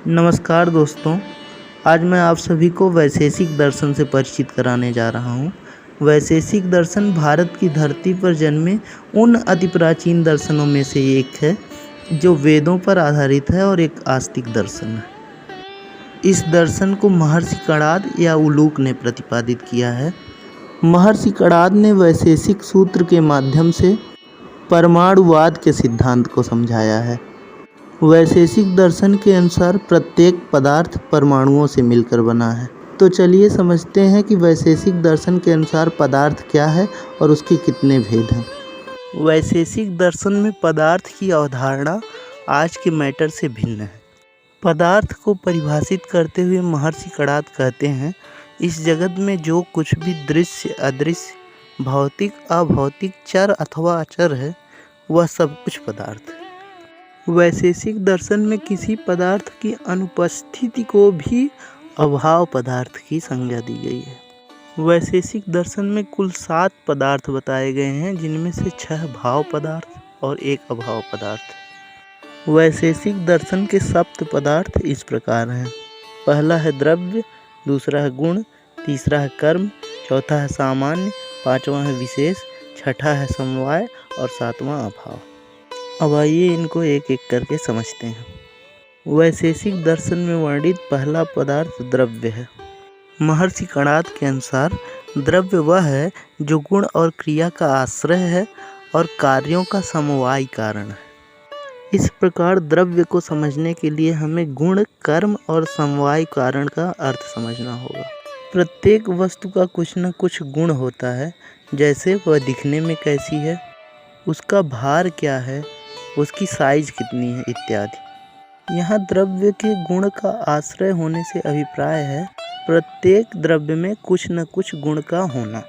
नमस्कार दोस्तों, आज मैं आप सभी को वैशेषिक दर्शन से परिचित कराने जा रहा हूँ। वैशेषिक दर्शन भारत की धरती पर जन्मे उन अति प्राचीन दर्शनों में से एक है जो वेदों पर आधारित है और एक आस्तिक दर्शन है। इस दर्शन को महर्षि कणाद या उलूक ने प्रतिपादित किया है। महर्षि कणाद ने वैशेषिक सूत्र के माध्यम से परमाणुवाद के सिद्धांत को समझाया है। वैशेषिक दर्शन के अनुसार प्रत्येक पदार्थ परमाणुओं से मिलकर बना है। तो चलिए समझते हैं कि वैशेषिक दर्शन के अनुसार पदार्थ क्या है और उसके कितने भेद हैं। वैशेषिक दर्शन में पदार्थ की अवधारणा आज के मैटर से भिन्न है। पदार्थ को परिभाषित करते हुए महर्षि कणाद कहते हैं, इस जगत में जो कुछ भी दृश्य, अदृश्य, भौतिक, अभौतिक, चर अथवा अचर है, वह सब कुछ पदार्थ है। वैशेषिक दर्शन में किसी पदार्थ की अनुपस्थिति को भी अभाव पदार्थ की संज्ञा दी गई है। वैशेषिक दर्शन में कुल 7 पदार्थ बताए गए हैं, जिनमें से 6 भाव पदार्थ और 1 अभाव पदार्थ। वैशेषिक दर्शन के सप्त पदार्थ इस प्रकार हैं। पहला है द्रव्य, दूसरा है गुण, तीसरा है कर्म, चौथा है सामान्य, पांचवा है विशेष, छठा है समवाय और सातवां अभाव। अब आइए इनको एक एक करके समझते हैं। वैशेषिक दर्शन में वर्णित पहला पदार्थ द्रव्य है। महर्षि कणाद के अनुसार द्रव्य वह है जो गुण और क्रिया का आश्रय है और कार्यों का समवाय कारण है। इस प्रकार द्रव्य को समझने के लिए हमें गुण, कर्म और समवाय कारण का अर्थ समझना होगा। प्रत्येक वस्तु का कुछ न कुछ गुण होता है, जैसे वह दिखने में कैसी है, उसका भार क्या है, उसकी साइज कितनी है इत्यादि। यहाँ द्रव्य के गुण का आश्रय होने से अभिप्राय है प्रत्येक द्रव्य में कुछ न कुछ गुण का होना।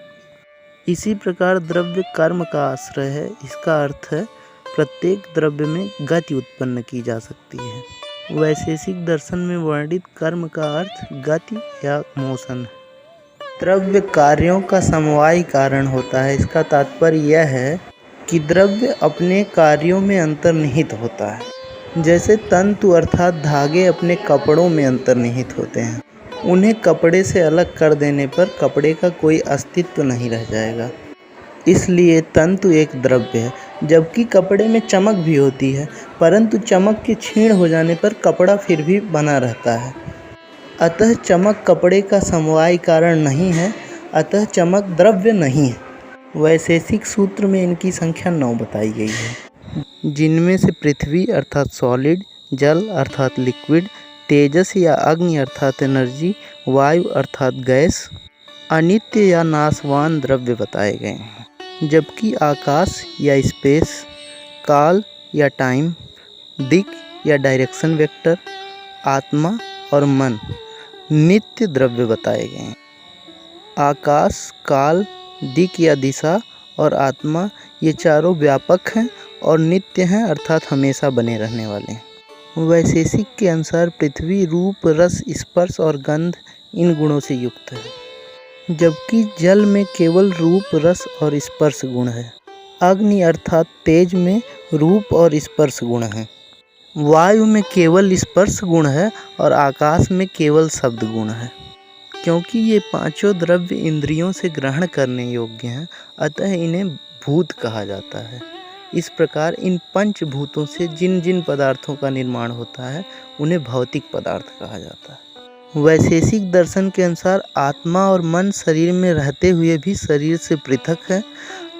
इसी प्रकार द्रव्य कर्म का आश्रय है। इसका अर्थ है प्रत्येक द्रव्य में गति उत्पन्न की जा सकती है। वैशेषिक दर्शन में वर्णित कर्म का अर्थ गति या मोशन है। द्रव्य कार्यों का समवाय कारण होता है। इसका तात्पर्य यह है कि द्रव्य अपने कार्यों में अंतर्निहित होता है। जैसे तंतु अर्थात धागे अपने कपड़ों में अंतर्निहित होते हैं। उन्हें कपड़े से अलग कर देने पर कपड़े का कोई अस्तित्व नहीं रह जाएगा। इसलिए तंतु एक द्रव्य है। जबकि कपड़े में चमक भी होती है, परंतु चमक के क्षीण हो जाने पर कपड़ा फिर भी बना रहता है। अतः चमक कपड़े का समवाय कारण नहीं है, अतः चमक द्रव्य नहीं है। वैशेषिक सूत्र में इनकी संख्या 9 बताई गई है, जिनमें से पृथ्वी अर्थात सॉलिड, जल अर्थात लिक्विड, तेजस या अग्नि अर्थात एनर्जी, वायु अर्थात गैस, अनित्य या नाशवान द्रव्य बताए गए हैं। जबकि आकाश या स्पेस, काल या टाइम, दिक या डायरेक्शन वेक्टर, आत्मा और मन नित्य द्रव्य बताए गए हैं। आकाश, काल, दिक या दिशा और आत्मा ये चारों व्यापक हैं और नित्य हैं, अर्थात हमेशा बने रहने वाले हैं। वैशेषिक के अनुसार पृथ्वी रूप, रस, स्पर्श और गंध इन गुणों से युक्त है, जबकि जल में केवल रूप, रस और स्पर्श गुण है। अग्नि अर्थात तेज में रूप और स्पर्श गुण है। वायु में केवल स्पर्श गुण है और आकाश में केवल शब्द गुण है। क्योंकि ये पांचों द्रव्य इंद्रियों से ग्रहण करने योग्य हैं, अतः इन्हें भूत कहा जाता है। इस प्रकार इन पंचभूतों से जिन जिन पदार्थों का निर्माण होता है, उन्हें भौतिक पदार्थ कहा जाता है। वैशेषिक दर्शन के अनुसार आत्मा और मन शरीर में रहते हुए भी शरीर से पृथक है।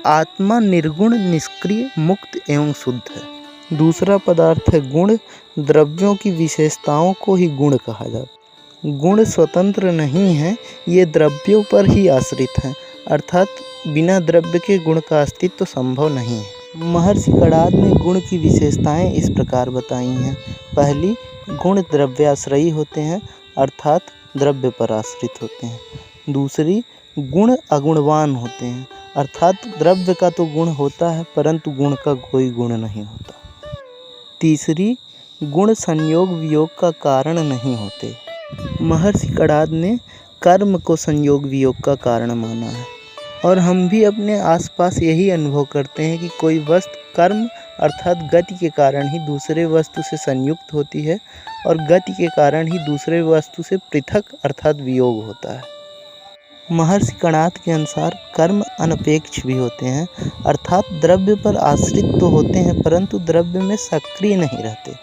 आत्मा निर्गुण, निष्क्रिय, मुक्त एवं शुद्ध है। दूसरा पदार्थ है गुण। द्रव्यों की विशेषताओं को ही गुण कहा जाता है। गुण स्वतंत्र नहीं हैं, ये द्रव्यों पर ही आश्रित हैं, अर्थात बिना द्रव्य के गुण का अस्तित्व संभव नहीं है। महर्षि कणाद ने गुण की विशेषताएं इस प्रकार बताई हैं। पहली, गुण द्रव्याश्रयी होते हैं, अर्थात द्रव्य पर आश्रित होते हैं। दूसरी, गुण अगुणवान होते हैं, अर्थात द्रव्य का तो गुण होता है परंतु गुण का कोई गुण नहीं होता। तीसरी, गुण संयोग वियोग का कारण नहीं होते। महर्षि कणाद ने कर्म को संयोग वियोग का कारण माना है और हम भी अपने आसपास यही अनुभव करते हैं कि कोई वस्तु कर्म अर्थात गति के कारण ही दूसरे वस्तु से संयुक्त होती है और गति के कारण ही दूसरे वस्तु से पृथक अर्थात वियोग होता है। महर्षि कणाद के अनुसार कर्म अनपेक्ष भी होते हैं, अर्थात द्रव्य पर आश्रित तो होते हैं परंतु द्रव्य में सक्रिय नहीं रहते।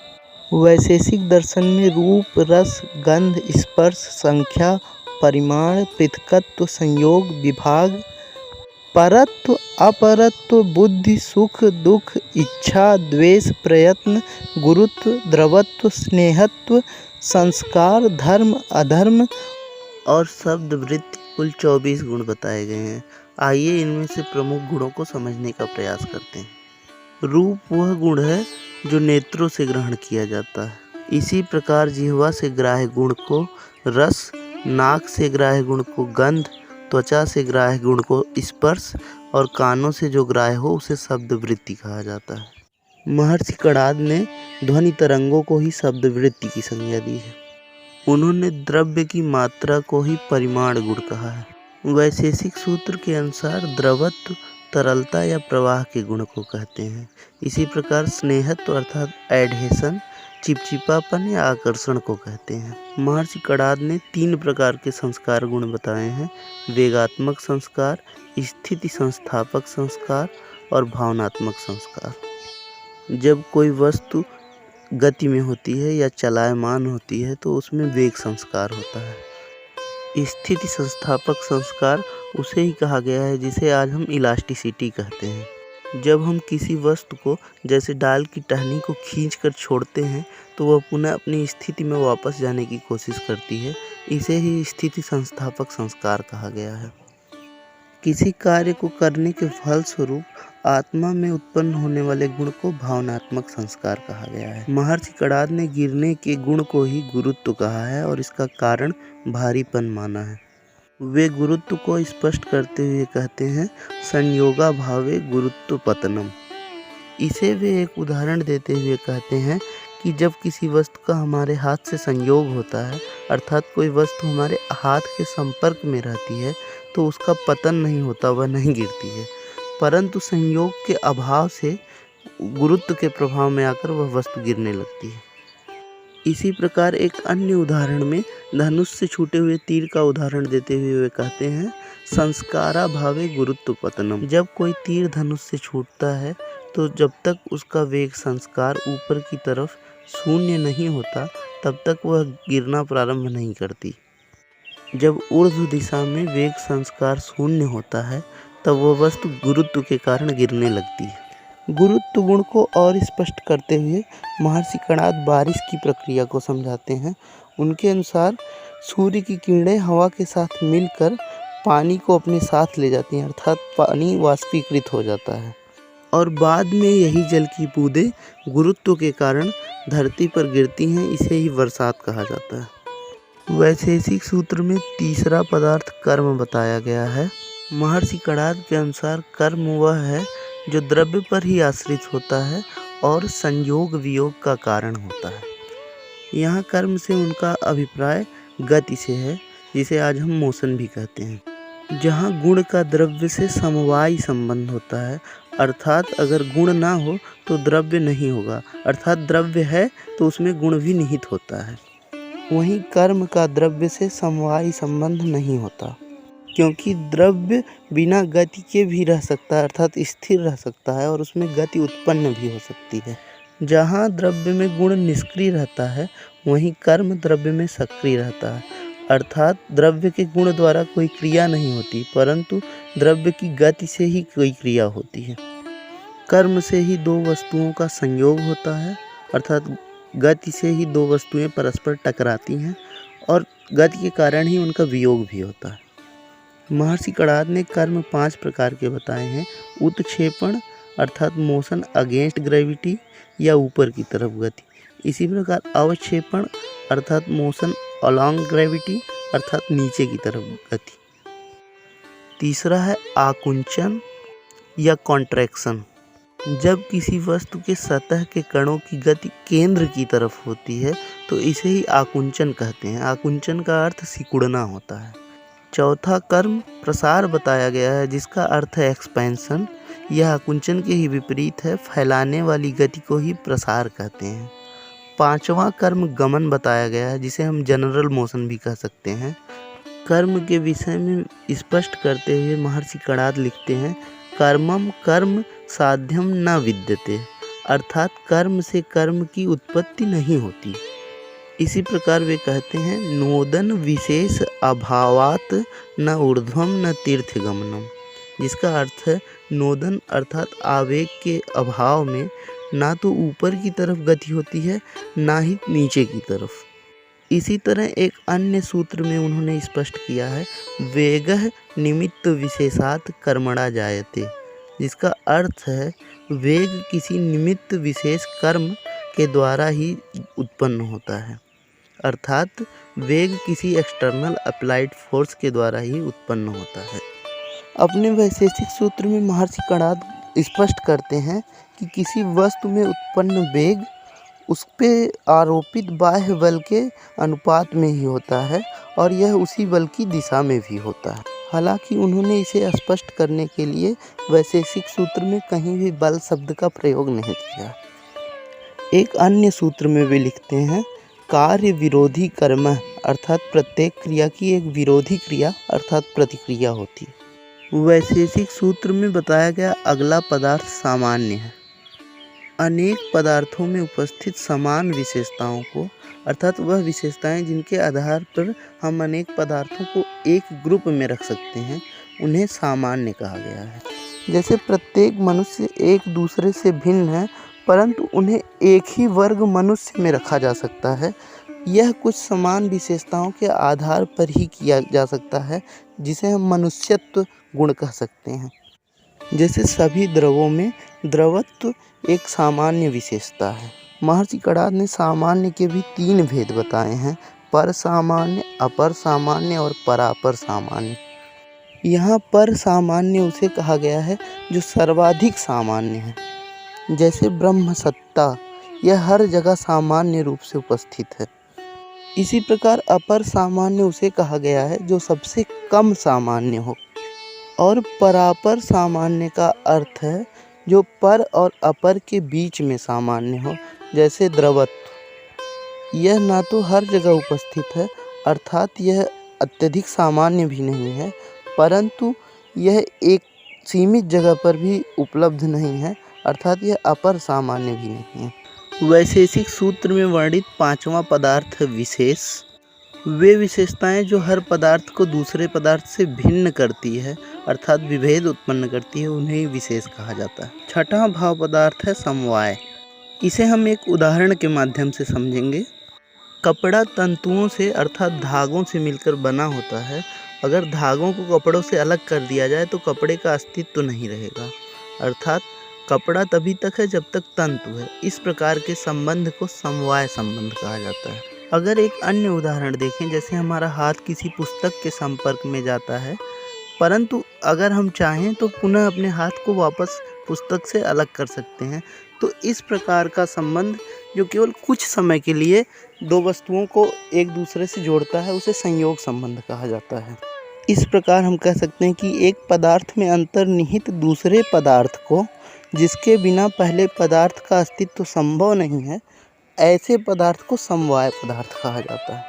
वैशेषिक दर्शन में रूप, रस, गंध, स्पर्श, संख्या, परिमाण, पृथकत्व, संयोग, विभाग, परत्व, अपरत्व, बुद्धि, सुख, दुख, इच्छा, द्वेष, प्रयत्न, गुरुत्व, द्रवत्व, स्नेहत्व, संस्कार, धर्म, अधर्म और शब्द वृत्ति कुल 24 गुण बताए गए हैं। आइए इनमें से प्रमुख गुणों को समझने का प्रयास करते हैं। रूप वह गुण है जो नेत्रों से ग्रहण किया जाता है। इसी प्रकार जिह्वा से ग्राह्य गुण को रस, नाक से ग्राह्य गुण को गंध, त्वचा से ग्राह्य गुण को स्पर्श और कानों से जो ग्राह्य हो उसे शब्द वृत्ति कहा जाता है। महर्षि कणाद ने ध्वनि तरंगों को ही शब्द वृत्ति की संज्ञा दी है। उन्होंने द्रव्य की मात्रा को ही परिमाण गुण कहा है। वैशेषिक सूत्र के अनुसार द्रवत्व तरलता या प्रवाह के गुण को कहते हैं। इसी प्रकार स्नेहत्व अर्थात एडहेशन चिपचिपापन या आकर्षण को कहते हैं। महर्षि कणाद ने 3 प्रकार के संस्कार गुण बताए हैं: वेगात्मक संस्कार, स्थिति संस्थापक संस्कार और भावनात्मक संस्कार। जब कोई वस्तु गति में होती है या चलायमान होती है तो उसमें वेग संस्कार होता है। स्थिति संस्थापक संस्कार उसे ही कहा गया है जिसे आज हम इलास्टिसिटी कहते हैं। जब हम किसी वस्तु को जैसे डाल की टहनी को खींचकर छोड़ते हैं तो वह पुनः अपनी स्थिति में वापस जाने की कोशिश करती है। इसे ही स्थिति संस्थापक संस्कार कहा गया है। किसी कार्य को करने के फलस्वरूप आत्मा में उत्पन्न होने वाले गुण को भावनात्मक संस्कार कहा गया है। महर्षि कणाद ने गिरने के गुण को ही गुरुत्व कहा है और इसका कारण भारीपन माना है। वे गुरुत्व को स्पष्ट करते हुए कहते हैं संयोगा भावे गुरुत्व पतनम। इसे वे एक उदाहरण देते हुए कहते हैं कि जब किसी वस्तु का हमारे हाथ से संयोग होता है अर्थात कोई वस्तु हमारे हाथ के संपर्क में रहती है तो उसका पतन नहीं होता, वह नहीं गिरती है, परंतु संयोग के अभाव से गुरुत्व के प्रभाव में आकर वह वस्तु गिरने लगती है। इसी प्रकार एक अन्य उदाहरण में धनुष से छूटे हुए तीर का उदाहरण देते हुए वे कहते हैं संस्कारा भावे गुरुत्व पतनम। जब कोई तीर धनुष से छूटता है तो जब तक उसका वेग संस्कार ऊपर की तरफ शून्य नहीं होता तब तक वह गिरना प्रारंभ नहीं करती। जब ऊर्ध्व दिशा में वेग संस्कार शून्य होता है तब वह वस्तु गुरुत्व के कारण गिरने लगती है। गुरुत्व गुण को और स्पष्ट करते हुए महर्षि कणाद बारिश की प्रक्रिया को समझाते हैं। उनके अनुसार सूर्य की किरणें हवा के साथ मिलकर पानी को अपने साथ ले जाती हैं अर्थात पानी वाष्पीकृत हो जाता है और बाद में यही जल की बूंदें गुरुत्व के कारण धरती पर गिरती हैं। इसे ही बरसात कहा जाता है। वैशेषिक सूत्र में तीसरा पदार्थ कर्म बताया गया है। महर्षि कणाद के अनुसार कर्म वह है जो द्रव्य पर ही आश्रित होता है और संयोग वियोग का कारण होता है। यहाँ कर्म से उनका अभिप्राय गति से है जिसे आज हम मोशन भी कहते हैं। जहाँ गुण का द्रव्य से समवायी संबंध होता है अर्थात अगर गुण ना हो तो द्रव्य नहीं होगा अर्थात द्रव्य है तो उसमें गुण भी निहित होता है। वहीं कर्म का द्रव्य से समवायी संबंध नहीं होता क्योंकि द्रव्य बिना गति के भी रह सकता है अर्थात स्थिर रह सकता है और उसमें गति उत्पन्न भी हो सकती है। जहाँ द्रव्य में गुण निष्क्रिय रहता है वहीं कर्म द्रव्य में सक्रिय रहता है अर्थात द्रव्य के गुण द्वारा कोई क्रिया नहीं होती परंतु द्रव्य की गति से ही कोई क्रिया होती है। कर्म से ही 2 वस्तुओं का संयोग होता है अर्थात गति से ही 2 वस्तुएं परस्पर टकराती हैं और गति के कारण ही उनका वियोग भी होता है। महर्षि कणाद ने कर्म 5 प्रकार के बताए हैं। उत्क्षेपण अर्थात मोशन अगेंस्ट ग्रेविटी या ऊपर की तरफ गति। इसी प्रकार अवक्षेपण अर्थात मोशन अलॉन्ग ग्रेविटी अर्थात नीचे की तरफ गति। तीसरा है आकुंचन या कॉन्ट्रैक्शन। जब किसी वस्तु के सतह के कणों की गति केंद्र की तरफ होती है तो इसे ही आकुंचन कहते हैं। आकुंचन का अर्थ सिकुड़ना होता है। चौथा कर्म प्रसार बताया गया है जिसका अर्थ है एक्सपेंशन। यह आकुंचन के ही विपरीत है। फैलाने वाली गति को ही प्रसार कहते हैं। पांचवा कर्म गमन बताया गया है, जिसे हम जनरल मोशन भी कह सकते हैं। कर्म के विषय में स्पष्ट करते हुए महर्षि कणाद लिखते हैं, कर्मम कर्म साध्यम न विद्यते, अर्थात कर्म से कर्म की उत्पत्ति नहीं होती। इसी प्रकार वे कहते हैं, नोदन विशेष अभावात न ऊर्ध्वम न तीर्थ गमनम, जिसका अर्थ है नोदन अर्थात आवेग के अभाव में ना तो ऊपर की तरफ गति होती है ना ही नीचे की तरफ। इसी तरह एक अन्य सूत्र में उन्होंने स्पष्ट किया है, वेगः निमित्त विशेषात कर्मणा जायते, जिसका अर्थ है वेग किसी निमित्त विशेष कर्म के द्वारा ही उत्पन्न होता है, अर्थात वेग किसी एक्सटर्नल अप्लाइड फोर्स के द्वारा ही उत्पन्न होता है। अपने वैशेषिक सूत्र में महर्षि कणाद स्पष्ट करते हैं कि किसी वस्तु में उत्पन्न वेग उस पे आरोपित बाह्य बल के अनुपात में ही होता है और यह उसी बल की दिशा में भी होता है। हालांकि उन्होंने इसे स्पष्ट करने के लिए वैशेषिक सूत्र में कहीं भी बल शब्द का प्रयोग नहीं किया। एक अन्य सूत्र में वे लिखते हैं, कार्य विरोधी कर्म, अर्थात प्रत्येक क्रिया की एक विरोधी क्रिया अर्थात प्रतिक्रिया होती है। वैशेषिक सूत्र में बताया गया अगला पदार्थ सामान्य है। अनेक पदार्थों में उपस्थित समान विशेषताओं को, अर्थात वह विशेषताएं जिनके आधार पर हम अनेक पदार्थों को एक ग्रुप में रख सकते हैं, उन्हें सामान्य कहा गया है। जैसे प्रत्येक मनुष्य एक दूसरे से भिन्न है, परंतु उन्हें एक ही वर्ग मनुष्य में रखा जा सकता है। यह कुछ समान विशेषताओं के आधार पर ही किया जा सकता है, जिसे हम मनुष्यत्व गुण कह सकते हैं। जैसे सभी द्रवों में द्रवत्व एक सामान्य विशेषता है। महर्षि कणाद ने सामान्य के भी 3 भेद बताए हैं, पर सामान्य, अपर सामान्य और परापर सामान्य। यहाँ पर सामान्य उसे कहा गया है जो सर्वाधिक सामान्य है, जैसे ब्रह्म सत्ता, यह हर जगह सामान्य रूप से उपस्थित है। इसी प्रकार अपर सामान्य उसे कहा गया है जो सबसे कम सामान्य हो, और परापर सामान्य का अर्थ है जो पर और अपर के बीच में सामान्य हो, जैसे द्रवत्व। यह ना तो हर जगह उपस्थित है, अर्थात यह अत्यधिक सामान्य भी नहीं है, परंतु यह एक सीमित जगह पर भी उपलब्ध नहीं है, अर्थात यह अपर सामान्य भी नहीं है। वैशेषिक सूत्र में वर्णित 5वां पदार्थ है विशेष। वे विशेषताएं जो हर पदार्थ को दूसरे पदार्थ से भिन्न करती है, अर्थात विभेद उत्पन्न करती है, उन्हें विशेष कहा जाता है। 6वां भाव पदार्थ है समवाय। इसे हम एक उदाहरण के माध्यम से समझेंगे। कपड़ा तंतुओं से अर्थात धागों से मिलकर बना होता है। अगर धागों को कपड़ों से अलग कर दिया जाए तो कपड़े का अस्तित्व तो नहीं रहेगा, अर्थात कपड़ा तभी तक है जब तक तंतु है। इस प्रकार के संबंध को समवाय संबंध कहा जाता है। अगर एक अन्य उदाहरण देखें, जैसे हमारा हाथ किसी पुस्तक के संपर्क में जाता है, परंतु अगर हम चाहें तो पुनः अपने हाथ को वापस पुस्तक से अलग कर सकते हैं। तो इस प्रकार का संबंध जो केवल कुछ समय के लिए दो वस्तुओं को एक दूसरे से जोड़ता है, उसे संयोग संबंध कहा जाता है। इस प्रकार हम कह सकते हैं कि एक पदार्थ में अंतर्निहित दूसरे पदार्थ को, जिसके बिना पहले पदार्थ का अस्तित्व संभव नहीं है, ऐसे पदार्थ को समवाय पदार्थ कहा जाता है।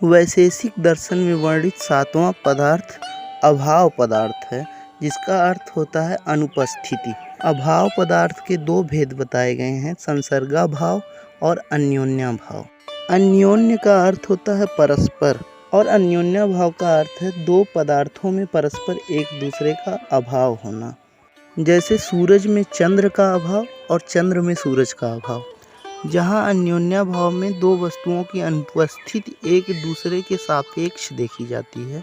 वैशेषिक दर्शन में वर्णित 7वां पदार्थ अभाव पदार्थ है, जिसका अर्थ होता है अनुपस्थिति। अभाव पदार्थ के 2 भेद बताए गए हैं, संसर्गाभाव और अन्योन्याभाव। अन्योन्य का अर्थ होता है परस्पर और अन्योन्याभाव का अर्थ है 2 पदार्थों में परस्पर एक दूसरे का अभाव होना। जैसे सूरज में चंद्र का अभाव और चंद्र में सूरज का अभाव। जहाँ अन्योन्याभाव में 2 वस्तुओं की अनुपस्थिति एक दूसरे के सापेक्ष देखी जाती है,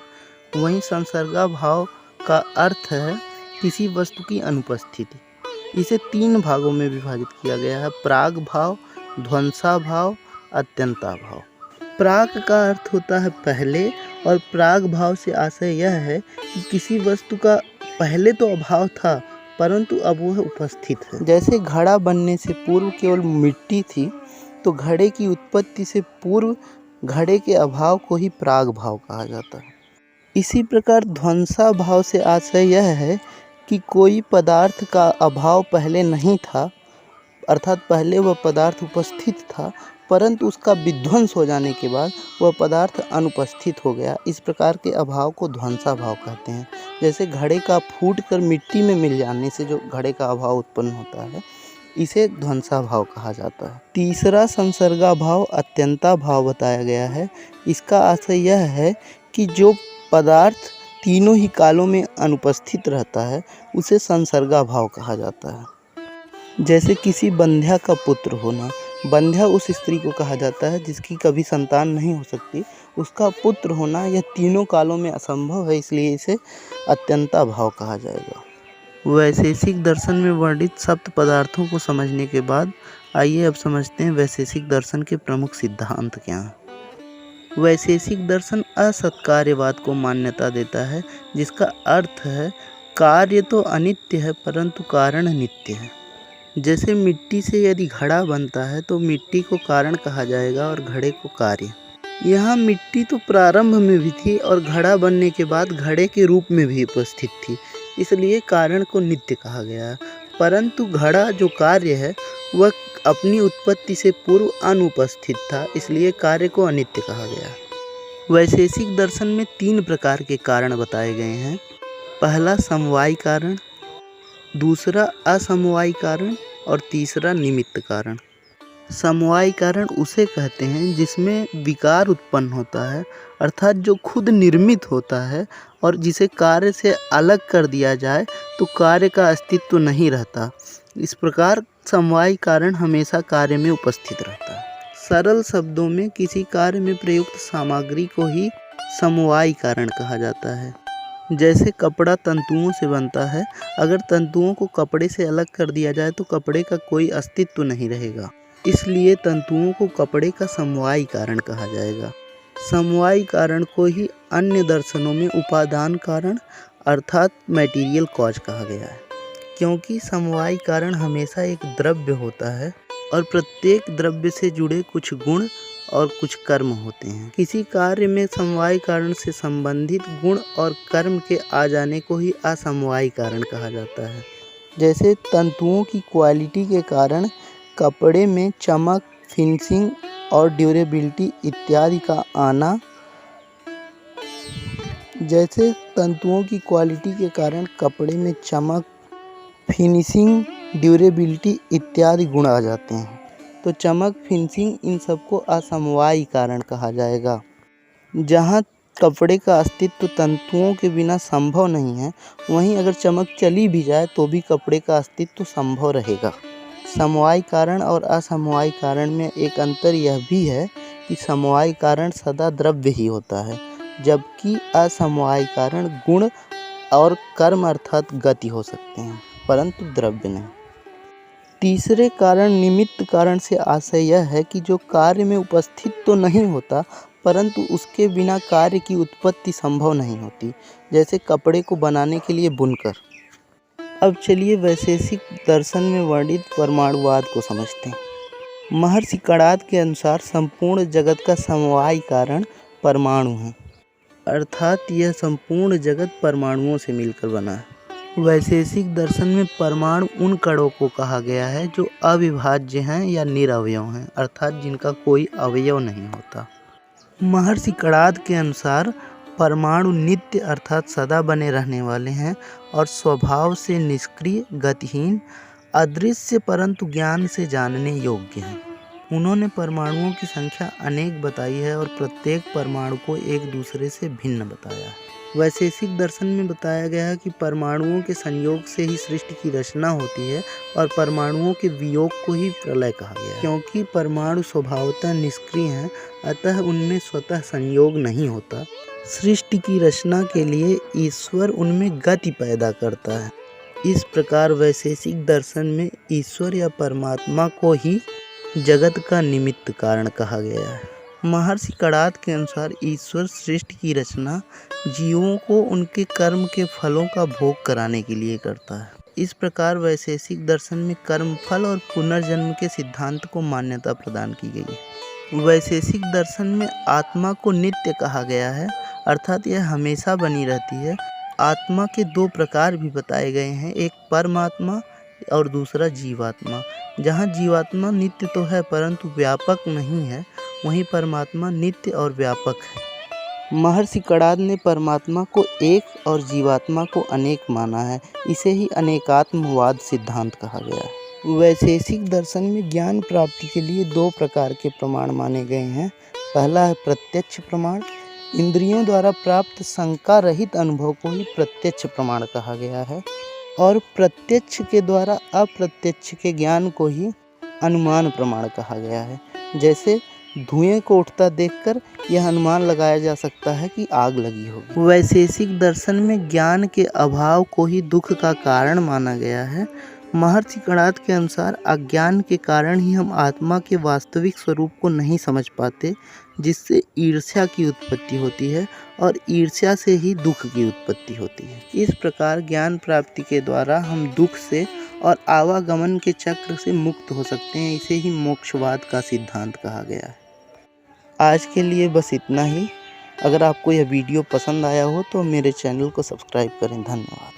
वहीं संसर्गाभाव का अर्थ है किसी वस्तु की अनुपस्थिति। इसे 3 भागों में विभाजित किया गया है, प्राग भाव, ध्वंसाभाव, अत्यंताभाव। प्राग का अर्थ होता है पहले, और प्राग भाव से आशय यह है कि किसी वस्तु का पहले तो अभाव था परंतु अब वह उपस्थित है। जैसे घड़ा बनने से पूर्व केवल मिट्टी थी, तो घड़े की उत्पत्ति से पूर्व घड़े के अभाव को ही प्राग भाव कहा जाता है। इसी प्रकार ध्वंसा भाव से आशय यह है कि कोई पदार्थ का अभाव पहले नहीं था अर्थात पहले वह पदार्थ उपस्थित था, परंतु उसका विध्वंस हो जाने के बाद वह पदार्थ अनुपस्थित हो गया। इस प्रकार के अभाव को ध्वंसाभाव कहते हैं। जैसे घड़े का फूटकर मिट्टी में मिल जाने से जो घड़े का अभाव उत्पन्न होता है, इसे ध्वंसाभाव कहा जाता है। तीसरा संसर्गाभाव अत्यंताभाव बताया गया है। इसका आशय यह है कि जो पदार्थ तीनों ही कालों में अनुपस्थित रहता है, उसे संसर्गाभाव कहा जाता है। जैसे किसी बंध्या का पुत्र होना। बंध्या उस स्त्री को कहा जाता है जिसकी कभी संतान नहीं हो सकती, उसका पुत्र होना यह तीनों कालों में असंभव है, इसलिए इसे अत्यंताभाव कहा जाएगा। वैशेषिक दर्शन में वर्णित सप्त पदार्थों को समझने के बाद आइए अब समझते हैं वैशेषिक दर्शन के प्रमुख सिद्धांत क्या हैं। वैशेषिक दर्शन असत्कार्यवाद को मान्यता देता है, जिसका अर्थ है कार्य तो अनित्य है परंतु कारण नित्य है। जैसे मिट्टी से यदि घड़ा बनता है तो मिट्टी को कारण कहा जाएगा और घड़े को कार्य। यहाँ मिट्टी तो प्रारंभ में भी थी और घड़ा बनने के बाद घड़े के रूप में भी उपस्थित थी, इसलिए कारण को नित्य कहा गया। परंतु घड़ा जो कार्य है वह अपनी उत्पत्ति से पूर्व अनुपस्थित था, इसलिए कार्य को अनित्य कहा गया। वैशेषिक दर्शन में 3 प्रकार के कारण बताए गए हैं। पहला समवायी कारण, दूसरा असमवायी कारण और तीसरा निमित्त कारण। समवायी कारण उसे कहते हैं जिसमें विकार उत्पन्न होता है, अर्थात जो खुद निर्मित होता है और जिसे कार्य से अलग कर दिया जाए तो कार्य का अस्तित्व नहीं रहता। इस प्रकार समवायी कारण हमेशा कार्य में उपस्थित रहता है। सरल शब्दों में किसी कार्य में प्रयुक्त सामग्री को ही समवायी कारण कहा जाता है। जैसे कपड़ा तंतुओं से बनता है, अगर तंतुओं को कपड़े से अलग कर दिया जाए तो कपड़े का कोई अस्तित्व नहीं रहेगा, इसलिए तंतुओं को कपड़े का समवायी कारण कहा जाएगा। समवायी कारण को ही अन्य दर्शनों में उपादान कारण अर्थात मटेरियल कॉज कहा गया है, क्योंकि समवायी कारण हमेशा एक द्रव्य होता है और प्रत्येक द्रव्य से जुड़े कुछ गुण और कुछ कर्म होते हैं। किसी कार्य में समवायी कारण से संबंधित गुण और कर्म के आ जाने को ही असमवायी कारण कहा जाता है। जैसे तंतुओं की क्वालिटी के कारण कपड़े में चमक, फिनिशिंग और ड्यूरेबिलिटी इत्यादि का आना। जैसे तंतुओं की क्वालिटी के कारण कपड़े में चमक, फिनिशिंग, ड्यूरेबिलिटी इत्यादि गुण आ जाते हैं, तो चमक, फिनिशिंग इन सबको असमवायी कारण कहा जाएगा। जहाँ कपड़े का अस्तित्व तंतुओं के बिना संभव नहीं है, वहीं अगर चमक चली भी जाए तो भी कपड़े का अस्तित्व संभव रहेगा। समवायी कारण और असमवायी कारण में एक अंतर यह भी है कि समवायी कारण सदा द्रव्य ही होता है, जबकि असमवायी कारण गुण और कर्म अर्थात गति हो सकते हैं, परंतु द्रव्य नहीं। तीसरे कारण निमित्त कारण से आशय यह है कि जो कार्य में उपस्थित तो नहीं होता, परंतु उसके बिना कार्य की उत्पत्ति संभव नहीं होती। जैसे कपड़े को बनाने के लिए बुनकर। अब चलिए वैशेषिक दर्शन में वर्णित परमाणुवाद को समझते हैं। महर्षि कणाद के अनुसार संपूर्ण जगत का समवायी कारण परमाणु है, अर्थात यह संपूर्ण जगत परमाणुओं से मिलकर बना है। वैशेषिक दर्शन में परमाणु उन कणों को कहा गया है जो अविभाज्य हैं या निरवयव हैं, अर्थात जिनका कोई अवयव नहीं होता। महर्षि कणाद के अनुसार परमाणु नित्य अर्थात सदा बने रहने वाले हैं और स्वभाव से निष्क्रिय, गतिहीन, अदृश्य परंतु ज्ञान से जानने योग्य हैं। उन्होंने परमाणुओं की संख्या अनेक बताई है और प्रत्येक परमाणु को एक दूसरे से भिन्न बताया है। वैशेषिक दर्शन में बताया गया है कि परमाणुओं के संयोग से ही सृष्टि की रचना होती है और परमाणुओं के वियोग को ही प्रलय कहा गया है। क्योंकि परमाणु स्वभावतः निष्क्रिय हैं, अतः उनमें स्वतः संयोग नहीं होता। सृष्टि की रचना के लिए ईश्वर उनमें गति पैदा करता है। इस प्रकार वैशेषिक दर्शन में ईश्वर या परमात्मा को ही जगत का निमित्त कारण कहा गया है। महर्षि कणाद के अनुसार ईश्वर सृष्टि की रचना जीवों को उनके कर्म के फलों का भोग कराने के लिए करता है। इस प्रकार वैशेषिक दर्शन में कर्म फल और पुनर्जन्म के सिद्धांत को मान्यता प्रदान की गई है। वैशेषिक दर्शन में आत्मा को नित्य कहा गया है, अर्थात यह हमेशा बनी रहती है। आत्मा के 2 प्रकार भी बताए गए हैं, एक परमात्मा और दूसरा जीवात्मा। जहाँ जीवात्मा नित्य तो है परंतु व्यापक नहीं है, वहीं परमात्मा नित्य और व्यापक है। महर्षि कणाद ने परमात्मा को एक और जीवात्मा को अनेक माना है। इसे ही अनेकात्मवाद सिद्धांत कहा गया है। वैशेषिक दर्शन में ज्ञान प्राप्ति के लिए दो प्रकार के प्रमाण माने गए हैं। पहला है प्रत्यक्ष प्रमाण। इंद्रियों द्वारा प्राप्त शंका रहित अनुभव को ही प्रत्यक्ष प्रमाण कहा गया है, और प्रत्यक्ष के द्वारा अप्रत्यक्ष के ज्ञान को ही अनुमान प्रमाण कहा गया है। जैसे धुएं को उठता देखकर यह अनुमान लगाया जा सकता है कि आग लगी होगी। वैशेषिक दर्शन में ज्ञान के अभाव को ही दुख का कारण माना गया है। महर्षि कणाद के अनुसार अज्ञान के कारण ही हम आत्मा के वास्तविक स्वरूप को नहीं समझ पाते, जिससे ईर्ष्या की उत्पत्ति होती है और ईर्ष्या से ही दुख की उत्पत्ति होती है। इस प्रकार ज्ञान प्राप्ति के द्वारा हम दुख से और आवागमन के चक्र से मुक्त हो सकते हैं। इसे ही मोक्षवाद का सिद्धांत कहा गया है। आज के लिए बस इतना ही। अगर आपको यह वीडियो पसंद आया हो तो मेरे चैनल को सब्सक्राइब करें। धन्यवाद।